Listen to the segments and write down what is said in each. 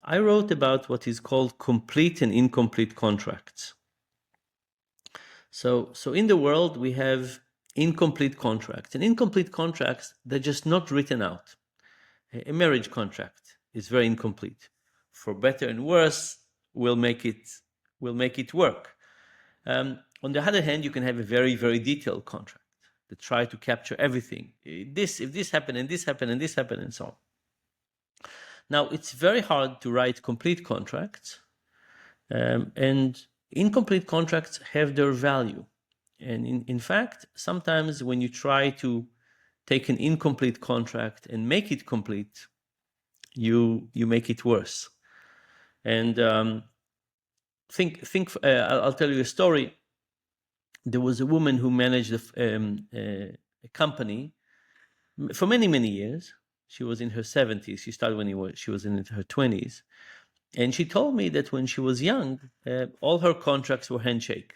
I wrote about what is called complete and incomplete contracts. So in the world, we have incomplete contracts. And incomplete contracts, they're just not written out. A marriage contract is very incomplete. For better and worse, we'll make it work. On the other hand, you can have a very, very detailed contract that try to capture everything. If this happened, and this happened, and this happened, and so on. Now, it's very hard to write complete contracts, and incomplete contracts have their value. And in fact, sometimes when you try to take an incomplete contract and make it complete, you make it worse. And I'll tell you a story. There was a woman who managed a company for many, many years. She was in her 70s. She started when she was in her 20s. And she told me that when she was young, all her contracts were handshake.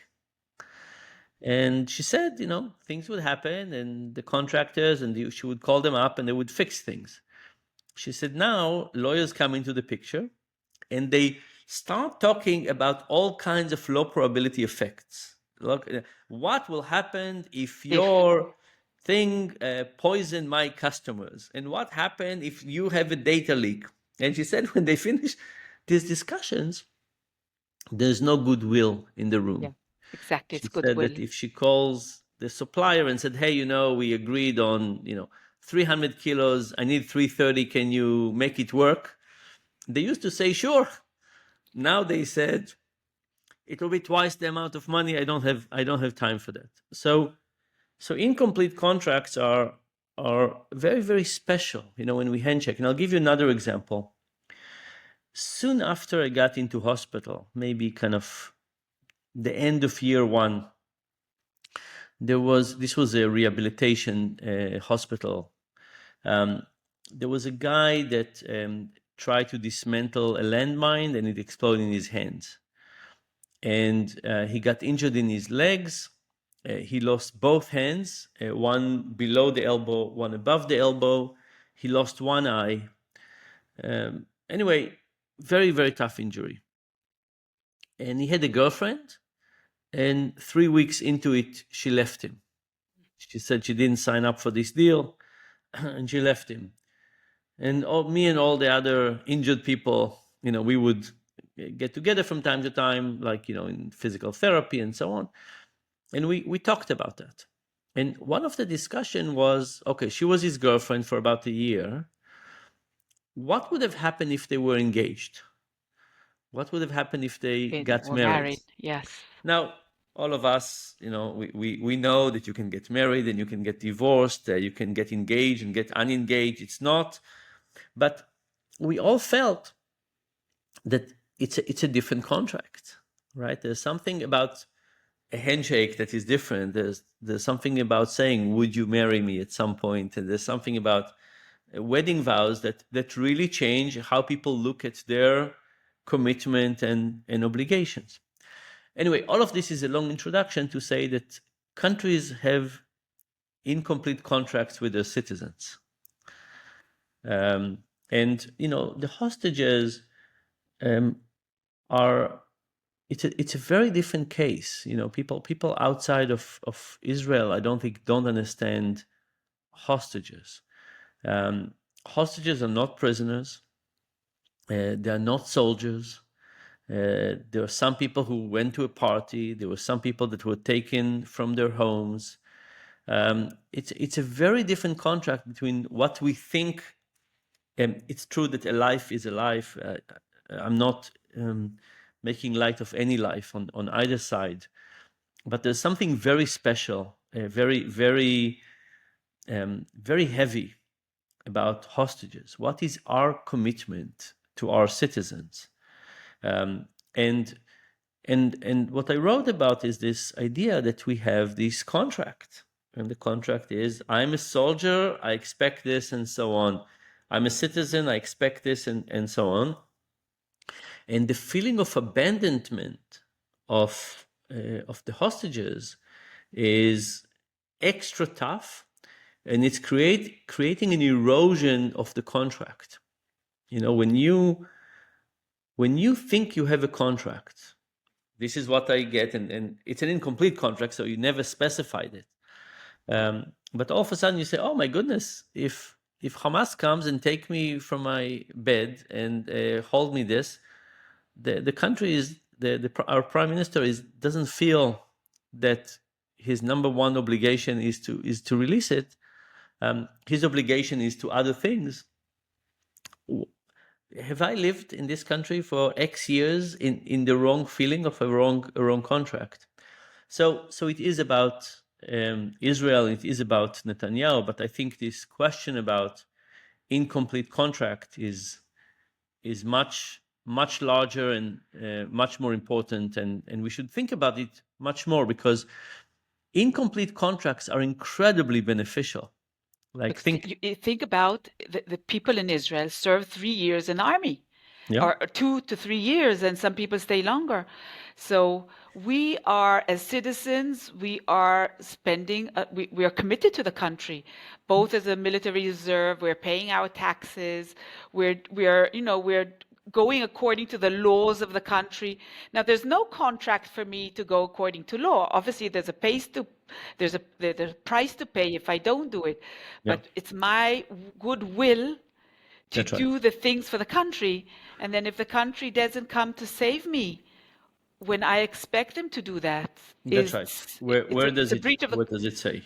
And she said, things would happen, and the contractors, and she would call them up, and they would fix things. She said, now lawyers come into the picture, and they start talking about all kinds of low probability effects. Look, what will happen if your thing poisoned my customers? And what happened if you have a data leak? And she said, when they finish these discussions, there's no goodwill in the room. Yeah, exactly. She It's said goodwill. that if she calls the supplier and said, hey, we agreed on, 300 kilos, I need 330, can you make it work? They used to say, sure. Now they said, it will be twice the amount of money. I don't have time for that. So incomplete contracts are very, very special, when we handshake. And I'll give you another example. Soon after I got into hospital, maybe kind of the end of year one, this was a rehabilitation hospital. There was a guy that tried to dismantle a landmine, and it exploded in his hands. And he got injured in his legs. He lost both hands, one below the elbow, one above the elbow. He lost one eye. Anyway, very, very tough injury. And he had a girlfriend, and 3 weeks into it, she left him. She said she didn't sign up for this deal, and she left him. And me and all the other injured people, we would get together from time to time, like, in physical therapy and so on. And we talked about that. And one of the discussion was, okay, she was his girlfriend for about a year. What would have happened if they were engaged? What would have happened if they got married? Yes. Now, all of us, we know that you can get married and you can get divorced, you can get engaged and get unengaged. It's not, but we all felt that it's a different contract, right? There's something about a handshake that is different. There's something about saying, would you marry me at some point? And there's something about wedding vows that really change how people look at their commitment and obligations. Anyway, all of this is a long introduction to say that countries have incomplete contracts with their citizens. And, the hostages it's a very different case. People outside of Israel, I don't understand hostages. Hostages are not prisoners. They are not soldiers. There are some people who went to a party. There were some people that were taken from their homes. It's a very different contract between what we think. It's true that a life is a life. I'm not making light of any life on either side, but there's something very special, very, very, very heavy about hostages. What is our commitment to our citizens? And what I wrote about is this idea that we have this contract, and the contract is, I'm a soldier, I expect this, and so on. I'm a citizen, I expect this, and so on. And the feeling of abandonment of the hostages is extra tough, and it's creating an erosion of the contract. When you when you think you have a contract, this is what I get, and it's an incomplete contract, so you never specified it. But all of a sudden you say, oh my goodness, if Hamas comes and take me from my bed and hold me this, the country is, our prime minister doesn't feel that his number one obligation is to release it. His obligation is to other things. Have I lived in this country for X years in the wrong feeling of a wrong contract? So it is about Israel, it is about Netanyahu, but I think this question about incomplete contract is much larger and much more important, and we should think about it much more, because incomplete contracts are incredibly beneficial. Like, think about the people in Israel serve 3 years in the army, or 2 to 3 years, and some people stay longer. So we are, as citizens, we are spending, we are committed to the country, both as a military reserve. We're paying our taxes. We're going according to the laws of the country. Now, there's no contract for me to go according to law. Obviously, there's a price to pay if I don't do it. But it's my goodwill to do the things for the country. And then if the country doesn't come to save me when I expect them to do that, that's right. Where does it say?